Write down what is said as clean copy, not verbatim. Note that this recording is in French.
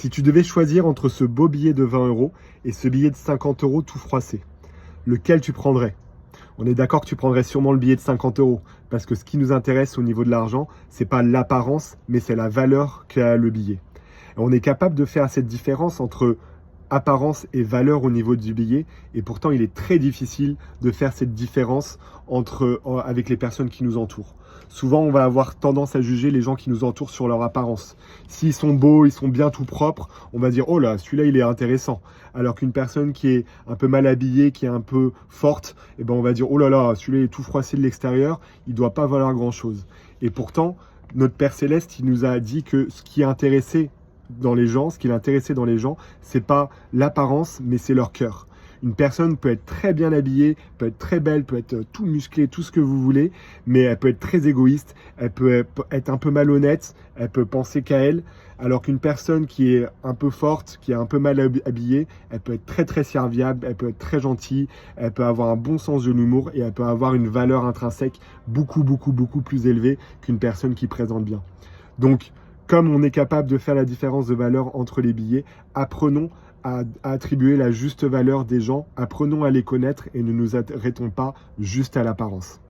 Si tu devais choisir entre ce beau billet de 20 € et ce billet de 50 € tout froissé, lequel tu prendrais? On est d'accord que tu prendrais sûrement le billet de 50 € parce que ce qui nous intéresse au niveau de l'argent, c'est pas l'apparence, mais c'est la valeur qu'a le billet. Et on est capable de faire cette différence entre apparence et valeur au niveau du billet, et pourtant il est très difficile de faire cette différence avec les personnes qui nous entourent. Souvent, on va avoir tendance à juger les gens qui nous entourent sur leur apparence. S'ils sont beaux, ils sont bien tout propres, on va dire « Oh là, celui-là, il est intéressant ». Alors qu'une personne qui est un peu mal habillée, qui est un peu forte, eh ben on va dire « Oh là là, celui-là est tout froissé de l'extérieur, il ne doit pas valoir grand-chose ». Et pourtant, notre Père Céleste, il nous a dit que ce qui l'intéressait dans les gens, c'est pas l'apparence, mais c'est leur cœur. Une personne peut être très bien habillée, peut être très belle, peut être tout musclée, tout ce que vous voulez, mais elle peut être très égoïste, elle peut être un peu malhonnête, elle peut penser qu'à elle, alors qu'une personne qui est un peu forte, qui est un peu mal habillée, elle peut être très très serviable, elle peut être très gentille, elle peut avoir un bon sens de l'humour et elle peut avoir une valeur intrinsèque beaucoup plus élevée qu'une personne qui présente bien. Donc, comme on est capable de faire la différence de valeur entre les billets, apprenons à attribuer la juste valeur des gens, apprenons à les connaître et ne nous arrêtons pas juste à l'apparence.